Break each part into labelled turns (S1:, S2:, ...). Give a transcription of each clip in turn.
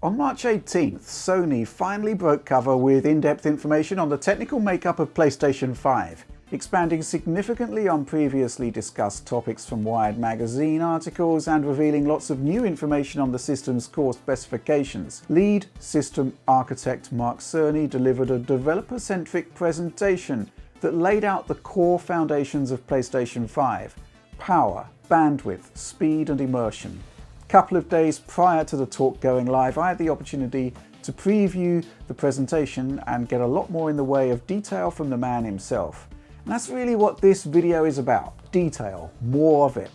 S1: On March 18th, Sony finally broke cover with in-depth information on the technical makeup of PlayStation 5, expanding significantly on previously discussed topics from Wired magazine articles and revealing lots of new information on the system's core specifications. Lead system architect Mark Cerny delivered a developer-centric presentation that laid out the core foundations of PlayStation 5: power, bandwidth, speed and immersion. A couple of days prior to the talk going live, I had the opportunity to preview the presentation and get a lot more in the way of detail from the man himself. And that's really what this video is about: detail, more of it.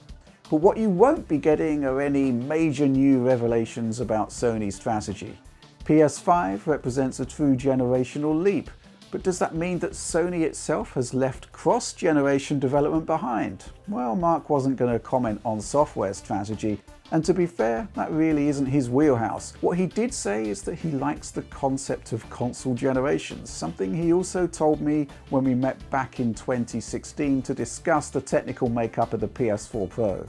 S1: But what you won't be getting are any major new revelations about Sony's strategy. PS5 represents a true generational leap, but does that mean that Sony itself has left cross-generation development behind? Well, Mark wasn't going to comment on software strategy, and to be fair, that really isn't his wheelhouse. What he did say is that he likes the concept of console generations, something he also told me when we met back in 2016 to discuss the technical makeup of the PS4 Pro.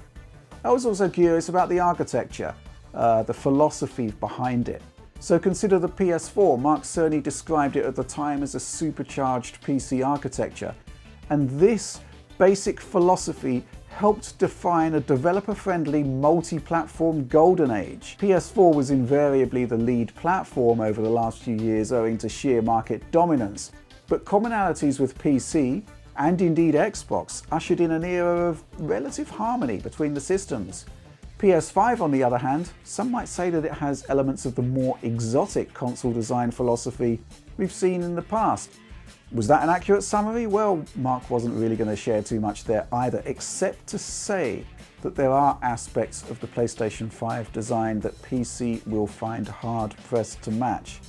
S1: I was also curious about the architecture, the philosophy behind it. So consider the PS4. Mark Cerny described it at the time as a supercharged PC architecture, and this basic philosophy helped define a developer-friendly multi-platform golden age. PS4 was invariably the lead platform over the last few years owing to sheer market dominance, but commonalities with PC and indeed Xbox ushered in an era of relative harmony between the systems. PS5, on the other hand, some might say that it has elements of the more exotic console design philosophy we've seen in the past. Was that an accurate summary? Well, Mark wasn't really going to share too much there either, except to say that there are aspects of the PlayStation 5 design that PC will find hard-pressed to match.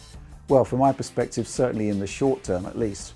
S1: Well, from my perspective, certainly in the short term at least.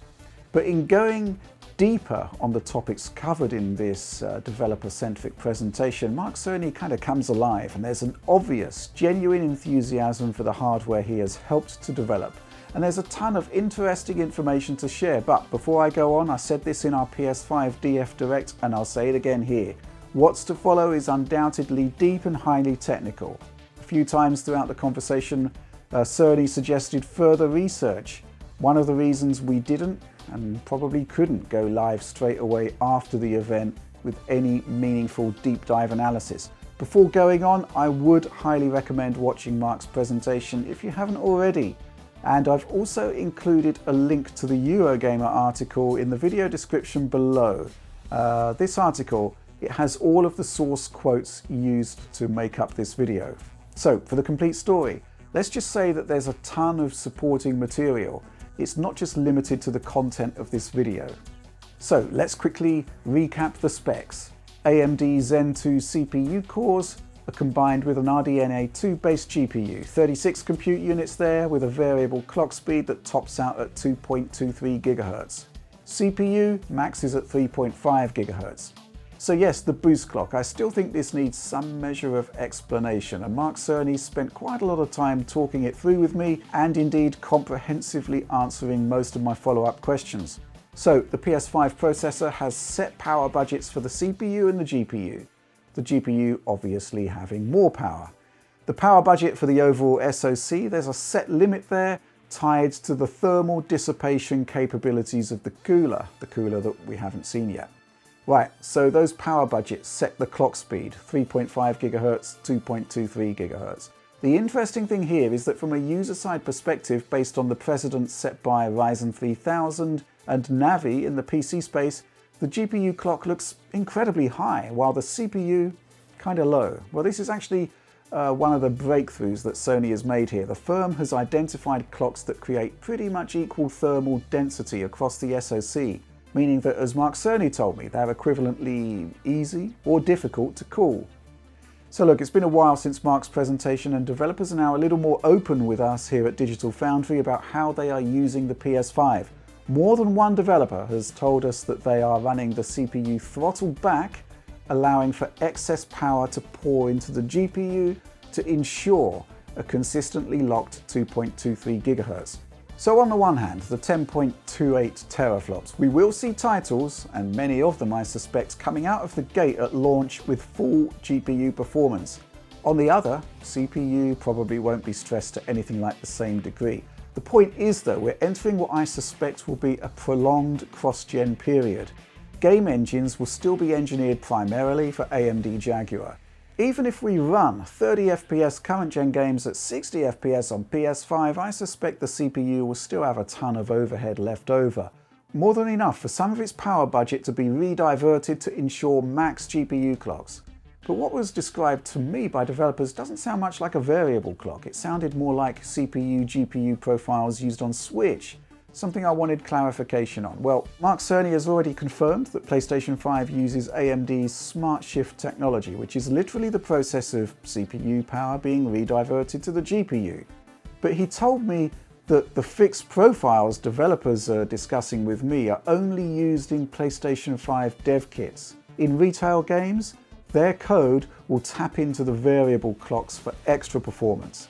S1: But in going deeper on the topics covered in this developer-centric presentation, Mark Cerny kind of comes alive, and there's an obvious, genuine enthusiasm for the hardware he has helped to develop. And there's a ton of interesting information to share. But before I go on, I said this in our PS5 DF Direct, and I'll say it again here. What's to follow is undoubtedly deep and highly technical. A few times throughout the conversation, Cerny suggested further research. One of the reasons we didn't and probably couldn't go live straight away after the event with any meaningful deep dive analysis. Before going on, I would highly recommend watching Mark's presentation if you haven't already. And I've also included a link to the Eurogamer article in the video description below. This article, it has all of the source quotes used to make up this video. So for the complete story, let's just say that there's a ton of supporting material. It's not just limited to the content of this video. So let's quickly recap the specs. AMD Zen 2 CPU cores are combined with an RDNA 2 based GPU, 36 compute units there with a variable clock speed that tops out at 2.23 GHz. CPU maxes at 3.5 GHz. So yes, the boost clock. I still think this needs some measure of explanation, and Mark Cerny spent quite a lot of time talking it through with me and indeed comprehensively answering most of my follow-up questions. So the PS5 processor has set power budgets for the CPU and the GPU. The GPU obviously having more power. The power budget for the overall SoC, there's a set limit there tied to the thermal dissipation capabilities of the cooler that we haven't seen yet. Right, so those power budgets set the clock speed, 3.5 GHz, 2.23 GHz. The interesting thing here is that from a user-side perspective, based on the precedents set by Ryzen 3000 and Navi in the PC space, the GPU clock looks incredibly high, while the CPU kind of low. Well, this is actually one of the breakthroughs that Sony has made here. The firm has identified clocks that create pretty much equal thermal density across the SoC, meaning that, as Mark Cerny told me, they're equivalently easy or difficult to cool. So look, it's been a while since Mark's presentation, and developers are now a little more open with us here at Digital Foundry about how they are using the PS5. More than one developer has told us that they are running the CPU throttled back, allowing for excess power to pour into the GPU to ensure a consistently locked 2.23 GHz. So on the one hand, the 10.28 teraflops, we will see titles, and many of them I suspect, coming out of the gate at launch with full GPU performance. On the other, CPU probably won't be stressed to anything like the same degree. The point is though, we're entering what I suspect will be a prolonged cross-gen period. Game engines will still be engineered primarily for AMD Jaguar. Even if we run 30 FPS current-gen games at 60 FPS on PS5, I suspect the CPU will still have a ton of overhead left over. More than enough for some of its power budget to be rediverted to ensure max GPU clocks. But what was described to me by developers doesn't sound much like a variable clock. It sounded more like CPU-GPU profiles used on Switch, something I wanted clarification on. Well, Mark Cerny has already confirmed that PlayStation 5 uses AMD's Smart Shift technology, which is literally the process of CPU power being rediverted to the GPU. But he told me that the fixed profiles developers are discussing with me are only used in PlayStation 5 dev kits. In retail games, their code will tap into the variable clocks for extra performance.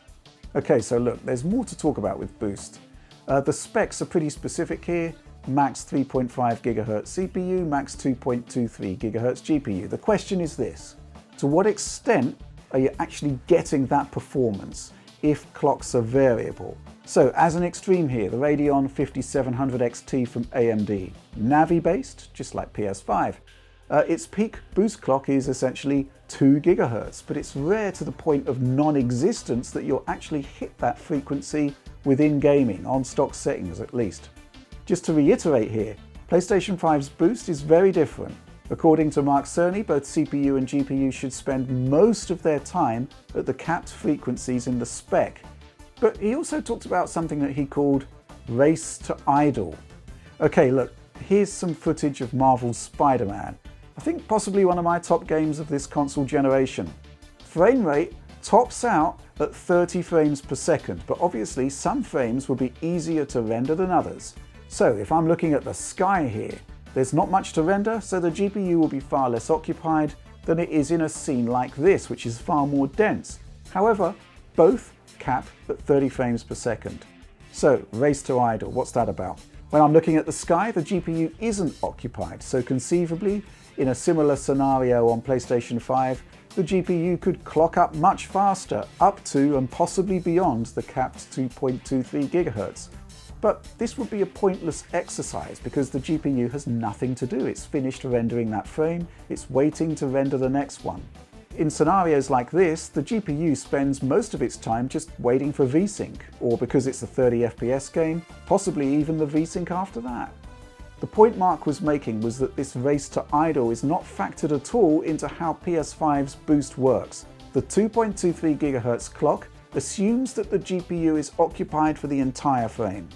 S1: Okay, so look, there's more to talk about with Boost. The specs are pretty specific here. Max 3.5 GHz CPU, max 2.23 GHz GPU. The question is this: to what extent are you actually getting that performance if clocks are variable? So as an extreme here, the Radeon 5700 XT from AMD, Navi based, just like PS5. Its peak boost clock is essentially 2 GHz, but it's rare to the point of non-existence that you'll actually hit that frequency within gaming, on stock settings at least. Just to reiterate here, PlayStation 5's boost is very different. According to Mark Cerny, both CPU and GPU should spend most of their time at the capped frequencies in the spec. But he also talked about something that he called race to idle. Okay, look, here's some footage of Marvel's Spider-Man. I think possibly one of my top games of this console generation. Frame rate tops out at 30 frames per second, but obviously some frames will be easier to render than others. So if I'm looking at the sky here, there's not much to render, so the GPU will be far less occupied than it is in a scene like this, which is far more dense. However, both cap at 30 frames per second. So, race to idle, what's that about? When I'm looking at the sky, the GPU isn't occupied, so conceivably, in a similar scenario on PlayStation 5, the GPU could clock up much faster, up to and possibly beyond the capped 2.23 GHz. But this would be a pointless exercise because the GPU has nothing to do. It's finished rendering that frame, it's waiting to render the next one. In scenarios like this, the GPU spends most of its time just waiting for VSync, or because it's a 30 FPS game, possibly even the VSync after that. The point Mark was making was that this race to idle is not factored at all into how PS5's boost works. The 2.23 GHz clock assumes that the GPU is occupied for the entire frame.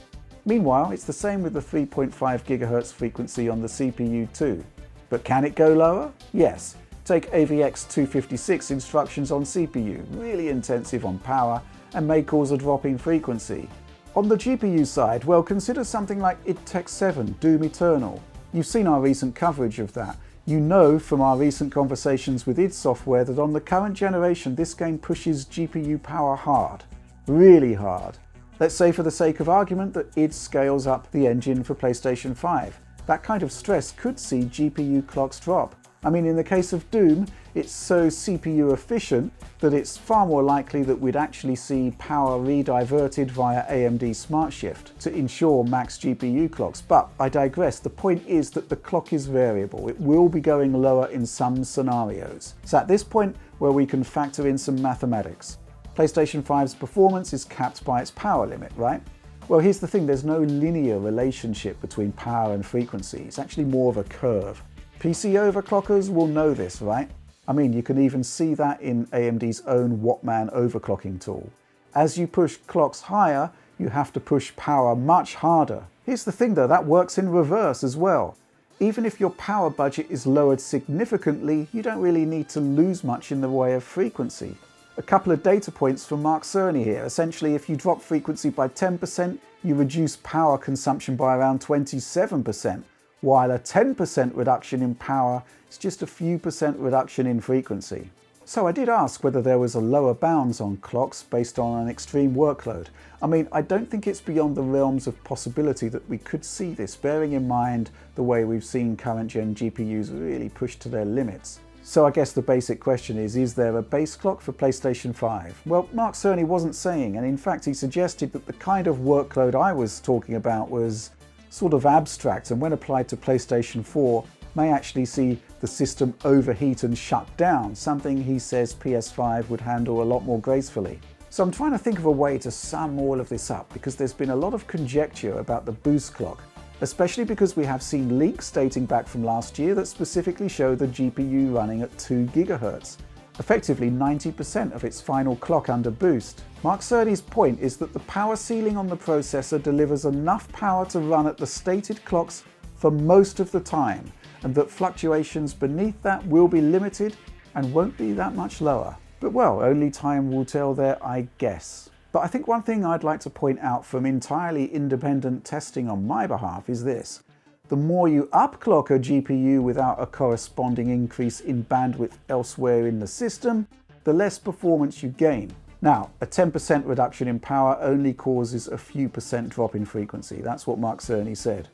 S1: Meanwhile, it's the same with the 3.5 GHz frequency on the CPU too. But can it go lower? Yes. Take AVX 256 instructions on CPU, really intensive on power and may cause a drop in frequency. On the GPU side, well, consider something like id Tech 7, Doom Eternal. You've seen our recent coverage of that. You know from our recent conversations with id Software that on the current generation this game pushes GPU power hard. Really hard. Let's say for the sake of argument that id scales up the engine for PlayStation 5. That kind of stress could see GPU clocks drop. I mean, in the case of Doom, it's so CPU efficient that it's far more likely that we'd actually see power rediverted via AMD Smart Shift to ensure max GPU clocks. But I digress. The point is that the clock is variable. It will be going lower in some scenarios. It's at this point where we can factor in some mathematics. PlayStation 5's performance is capped by its power limit, right? Well, here's the thing. There's no linear relationship between power and frequency. It's actually more of a curve. PC overclockers will know this, right? I mean, you can even see that in AMD's own Wattman overclocking tool. As you push clocks higher, you have to push power much harder. Here's the thing though, that works in reverse as well. Even if your power budget is lowered significantly, you don't really need to lose much in the way of frequency. A couple of data points from Mark Cerny here. Essentially, if you drop frequency by 10%, you reduce power consumption by around 27%. While a 10% reduction in power is just a few percent reduction in frequency. So I did ask whether there was a lower bounds on clocks based on an extreme workload. I mean, I don't think it's beyond the realms of possibility that we could see this, bearing in mind the way we've seen current gen GPUs really pushed to their limits. So I guess the basic question is there a base clock for PlayStation 5? Well, Mark Cerny wasn't saying, and in fact he suggested that the kind of workload I was talking about was sort of abstract, and when applied to PlayStation 4 may actually see the system overheat and shut down, something he says PS5 would handle a lot more gracefully. So I'm trying to think of a way to sum all of this up, because there's been a lot of conjecture about the boost clock, especially because we have seen leaks dating back from last year that specifically show the GPU running at 2 GHz, effectively 90% of its final clock under boost. Mark Cerny's point is that the power ceiling on the processor delivers enough power to run at the stated clocks for most of the time, and that fluctuations beneath that will be limited and won't be that much lower. But well, only time will tell there, I guess. But I think one thing I'd like to point out from entirely independent testing on my behalf is this. The more you upclock a GPU without a corresponding increase in bandwidth elsewhere in the system, the less performance you gain. Now, a 10% reduction in power only causes a few percent drop in frequency. That's what Mark Cerny said.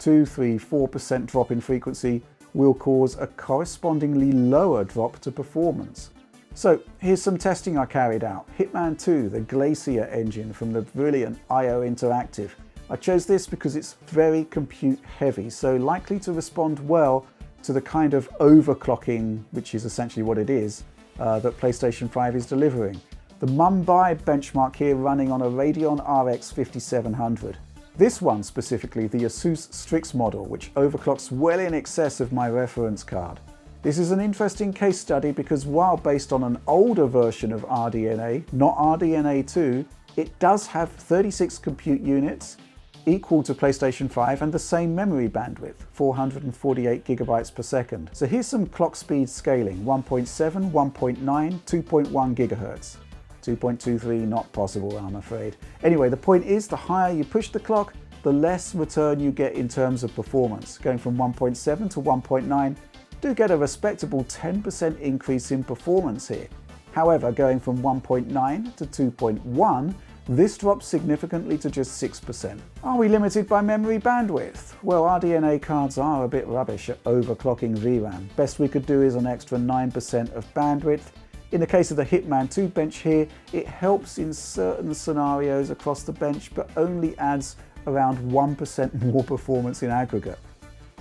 S1: 2, 3, 4% drop in frequency will cause a correspondingly lower drop to performance. So here's some testing I carried out. Hitman 2, the Glacier engine from the brilliant IO Interactive. I chose this because it's very compute heavy, so likely to respond well to the kind of overclocking, which is essentially what it is, that PlayStation 5 is delivering. The Mumbai benchmark here running on a Radeon RX 5700. This one specifically, the Asus Strix model, which overclocks well in excess of my reference card. This is an interesting case study because while based on an older version of RDNA, not RDNA 2, it does have 36 compute units, equal to PlayStation 5 and the same memory bandwidth, 448 gigabytes per second. So here's some clock speed scaling, 1.7, 1.9, 2.1 gigahertz. 2.23 not possible, I'm afraid. Anyway, the point is the higher you push the clock, the less return you get in terms of performance. Going from 1.7 to 1.9, do get a respectable 10% increase in performance here. However, going from 1.9 to 2.1, this drops significantly to just 6%. Are we limited by memory bandwidth? Well, RDNA cards are a bit rubbish at overclocking VRAM. Best we could do is an extra 9% of bandwidth. In the case of the Hitman 2 bench here, it helps in certain scenarios across the bench, but only adds around 1% more performance in aggregate.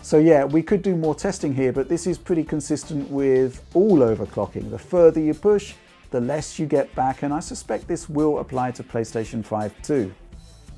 S1: So yeah, we could do more testing here, but this is pretty consistent with all overclocking. The further you push, the less you get back, and I suspect this will apply to PlayStation 5 too.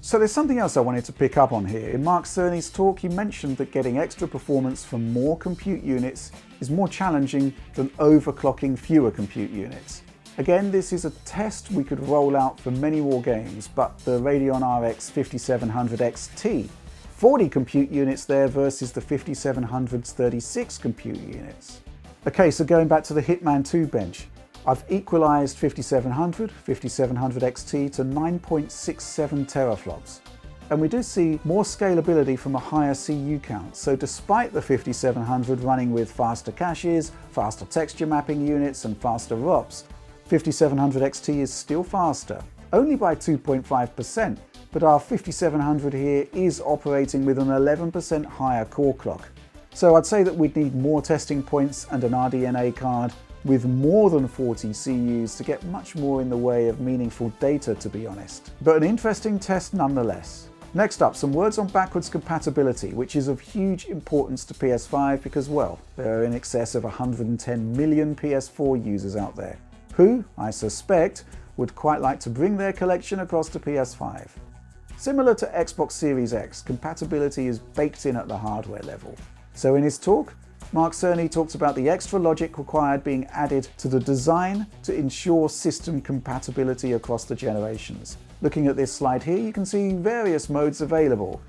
S1: So there's something else I wanted to pick up on here. In Mark Cerny's talk, he mentioned that getting extra performance from more compute units is more challenging than overclocking fewer compute units. Again, this is a test we could roll out for many more games, but the Radeon RX 5700 XT, 40 compute units there versus the 5700's 36 compute units. Okay, so going back to the Hitman 2 bench, I've equalized 5700, 5700 XT to 9.67 teraflops. And we do see more scalability from a higher CU count. So despite the 5700 running with faster caches, faster texture mapping units and faster ROPs, 5700 XT is still faster, only by 2.5%, but our 5700 here is operating with an 11% higher core clock. So I'd say that we'd need more testing points and an RDNA card with more than 40 CUs to get much more in the way of meaningful data, to be honest. But an interesting test nonetheless. Next up, some words on backwards compatibility, which is of huge importance to PS5 because, well, there are in excess of 110 million PS4 users out there, who, I suspect, would quite like to bring their collection across to PS5. Similar to Xbox Series X, compatibility is baked in at the hardware level. So in his talk, Mark Cerny talks about the extra logic required being added to the design to ensure system compatibility across the generations. Looking at this slide here, you can see various modes available.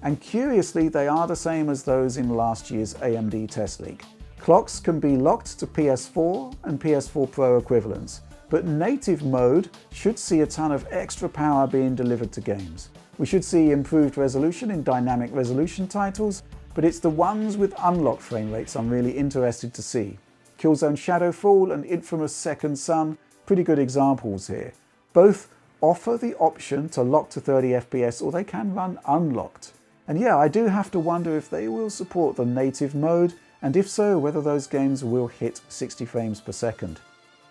S1: And curiously, they are the same as those in last year's AMD test leak. Clocks can be locked to PS4 and PS4 Pro equivalents, but native mode should see a ton of extra power being delivered to games. We should see improved resolution in dynamic resolution titles, but it's the ones with unlocked frame rates I'm really interested to see. Killzone Shadowfall and Infamous Second Son, pretty good examples here. Both offer the option to lock to 30 FPS or they can run unlocked. And yeah, I do have to wonder if they will support the native mode and if so, whether those games will hit 60 frames per second.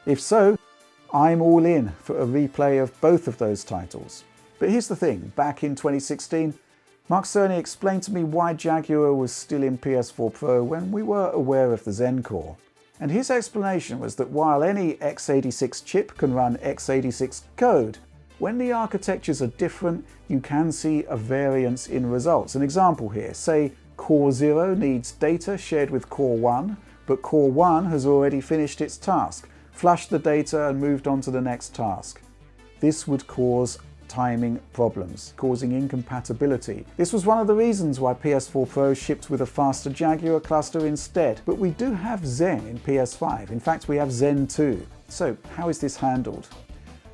S1: If so, I'm all in for a replay of both of those titles. But here's the thing, back in 2016, Mark Cerny explained to me why Jaguar was still in PS4 Pro when we were aware of the Zen core. And his explanation was that while any x86 chip can run x86 code, when the architectures are different, you can see a variance in results. An example here, say Core 0 needs data shared with Core 1, but Core 1 has already finished its task, flushed the data and moved on to the next task. This would cause timing problems, causing incompatibility. This was one of the reasons why PS4 Pro shipped with a faster Jaguar cluster instead. But we do have Zen in PS5. In fact, we have Zen 2. So how is this handled?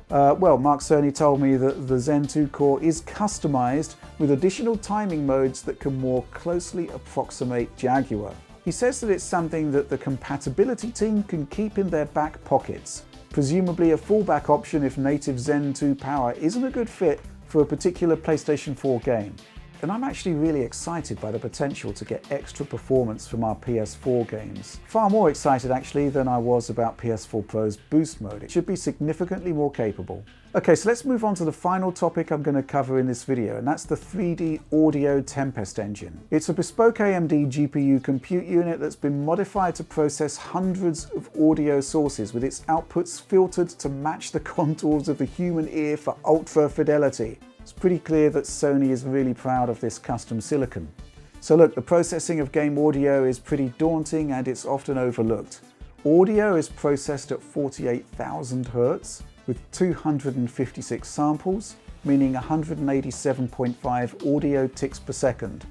S1: Well, Mark Cerny told me that the Zen 2 core is customized with additional timing modes that can more closely approximate Jaguar. He says that it's something that the compatibility team can keep in their back pockets, presumably a fallback option if native Zen 2 power isn't a good fit for a particular PlayStation 4 game. And I'm actually really excited by the potential to get extra performance from our PS4 games. Far more excited actually than I was about PS4 Pro's boost mode. It should be significantly more capable. Okay, so let's move on to the final topic I'm going to cover in this video, and that's the 3D audio Tempest Engine. It's a bespoke AMD GPU compute unit that's been modified to process hundreds of audio sources with its outputs filtered to match the contours of the human ear for ultra fidelity. It's pretty clear that Sony is really proud of this custom silicon. So look, the processing of game audio is pretty daunting and it's often overlooked. Audio is processed at 48,000 Hz with 256 samples, meaning 187.5 audio ticks per second.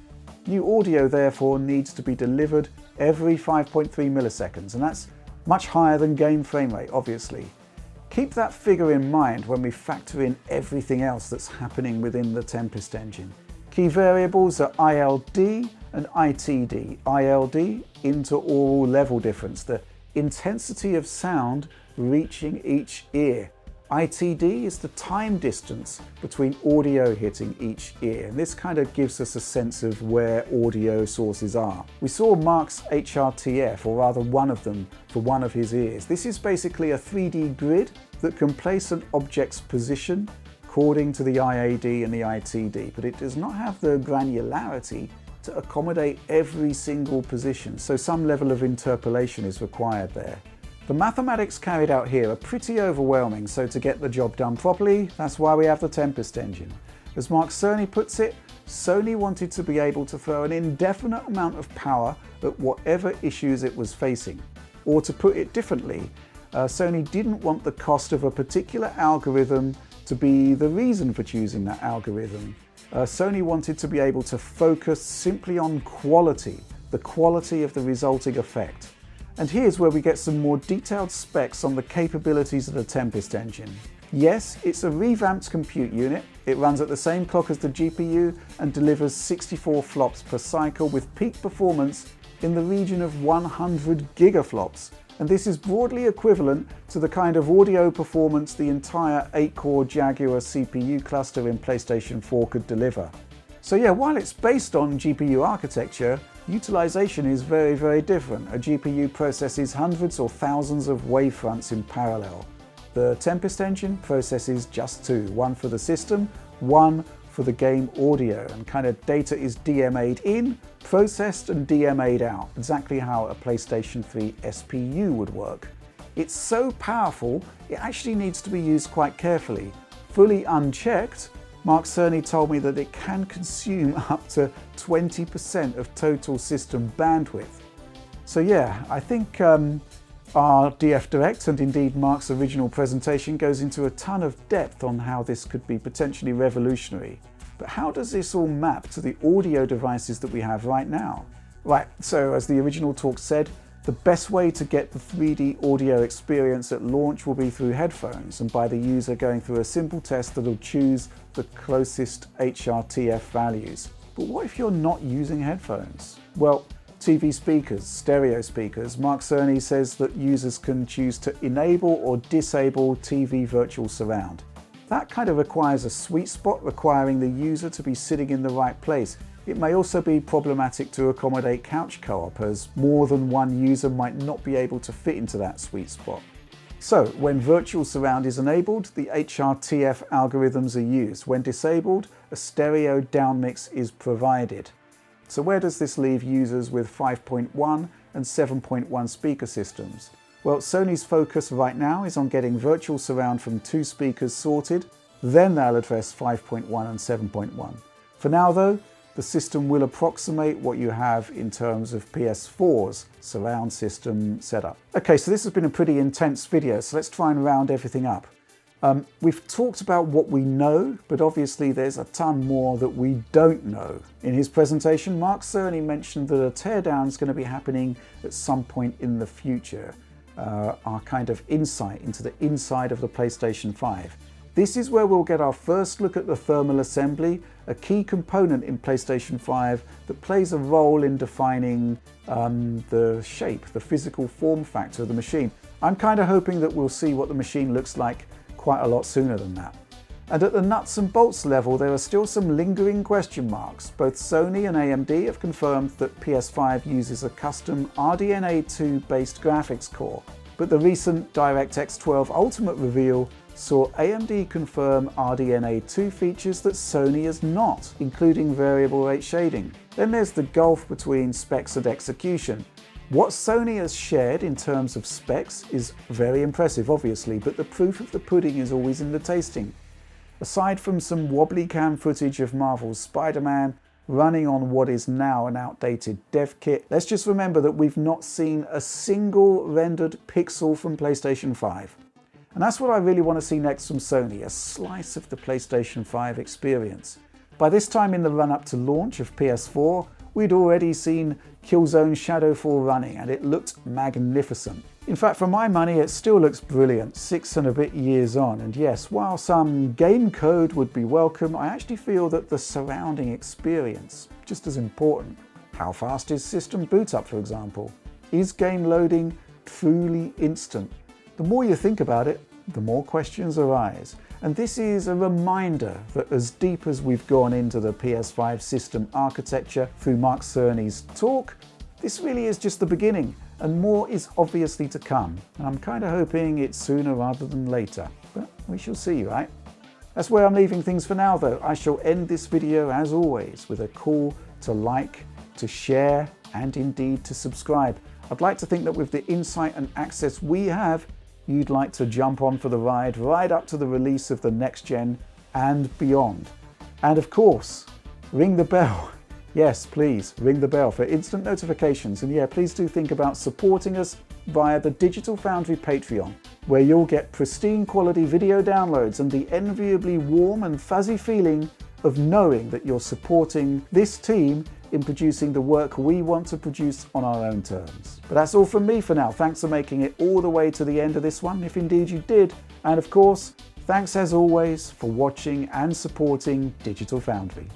S1: New audio therefore needs to be delivered every 5.3 milliseconds, and that's much higher than game frame rate, obviously. Keep that figure in mind when we factor in everything else that's happening within the Tempest engine. Key variables are ILD and ITD. ILD, interaural level difference, the intensity of sound reaching each ear. ITD is the time distance between audio hitting each ear, and this kind of gives us a sense of where audio sources are. We saw Mark's HRTF, or rather one of them, for one of his ears. This is basically a 3D grid that can place an object's position according to the IAD and the ITD, but it does not have the granularity to accommodate every single position, so some level of interpolation is required there. The mathematics carried out here are pretty overwhelming, so to get the job done properly, that's why we have the Tempest engine. As Mark Cerny puts it, Sony wanted to be able to throw an indefinite amount of power at whatever issues it was facing. Or to put it differently, Sony didn't want the cost of a particular algorithm to be the reason for choosing that algorithm. Sony wanted to be able to focus simply on quality, the quality of the resulting effect. And here's where we get some more detailed specs on the capabilities of the Tempest engine. Yes, it's a revamped compute unit. It runs at the same clock as the GPU and delivers 64 flops per cycle with peak performance in the region of 100 gigaflops. And this is broadly equivalent to the kind of audio performance the entire 8-core Jaguar CPU cluster in PlayStation 4 could deliver. So yeah, while it's based on GPU architecture, utilization is very, very different. A GPU processes hundreds or thousands of wavefronts in parallel. The Tempest engine processes just two, one for the system, one for the game audio, and kind of data is DMA'd in, processed and DMA'd out, exactly how a PlayStation 3 SPU would work. It's so powerful, it actually needs to be used quite carefully. Fully unchecked, Mark Cerny told me that it can consume up to 20% of total system bandwidth. So yeah, I think our DF Direct and indeed Mark's original presentation goes into a ton of depth on how this could be potentially revolutionary. But how does this all map to the audio devices that we have right now? Right, so as the original talk said, the best way to get the 3D audio experience at launch will be through headphones and by the user going through a simple test that'll choose the closest HRTF values. But what if you're not using headphones? Well, TV speakers, stereo speakers. Mark Cerny says that users can choose to enable or disable TV virtual surround. That kind of requires a sweet spot requiring the user to be sitting in the right place. It may also be problematic to accommodate couch co-op, as more than one user might not be able to fit into that sweet spot. So, when virtual surround is enabled, the HRTF algorithms are used. When disabled, a stereo downmix is provided. So where does this leave users with 5.1 and 7.1 speaker systems? Well, Sony's focus right now is on getting virtual surround from 2 speakers sorted, then they'll address 5.1 and 7.1. For now though, the system will approximate what you have in terms of PS4's surround system setup. Okay, so this has been a pretty intense video, so let's try and round everything up. We've talked about what we know, but obviously there's a ton more that we don't know. In his presentation, Mark Cerny mentioned that a teardown is going to be happening at some point in the future. Our kind of insight into the inside of the PlayStation 5. This is where we'll get our first look at the thermal assembly, a key component in PlayStation 5 that plays a role in defining the shape, the physical form factor of the machine. I'm kind of hoping that we'll see what the machine looks like quite a lot sooner than that. And at the nuts and bolts level, there are still some lingering question marks. Both Sony and AMD have confirmed that PS5 uses a custom RDNA 2 based graphics core, but the recent DirectX 12 Ultimate reveal saw AMD confirm RDNA 2 features that Sony has not, including variable rate shading. Then there's the gulf between specs and execution. What Sony has shared in terms of specs is very impressive, obviously, but the proof of the pudding is always in the tasting. Aside from some wobbly cam footage of Marvel's Spider-Man running on what is now an outdated dev kit, let's just remember that we've not seen a single rendered pixel from PlayStation 5. And that's what I really want to see next from Sony, a slice of the PlayStation 5 experience. By this time in the run-up to launch of PS4, we'd already seen Killzone Shadowfall running, and it looked magnificent. In fact, for my money, it still looks brilliant, 6 and a bit years on. And yes, while some game code would be welcome, I actually feel that the surrounding experience, just as important. How fast is system boot up, for example? Is game loading truly instant? The more you think about it, the more questions arise. And this is a reminder that as deep as we've gone into the PS5 system architecture through Mark Cerny's talk, this really is just the beginning, and more is obviously to come. And I'm kind of hoping it's sooner rather than later, but we shall see, right? That's where I'm leaving things for now though. I shall end this video as always with a call to like, to share, and indeed to subscribe. I'd like to think that with the insight and access we have, you'd like to jump on for the ride right up to the release of the next gen and beyond. And of course, ring the bell. Yes, please, ring the bell for instant notifications. And yeah, please do think about supporting us via the Digital Foundry Patreon, where you'll get pristine quality video downloads and the enviably warm and fuzzy feeling of knowing that you're supporting this team in producing the work we want to produce on our own terms. But that's all from me for now. Thanks for making it all the way to the end of this one, if indeed you did. And of course, thanks as always for watching and supporting Digital Foundry.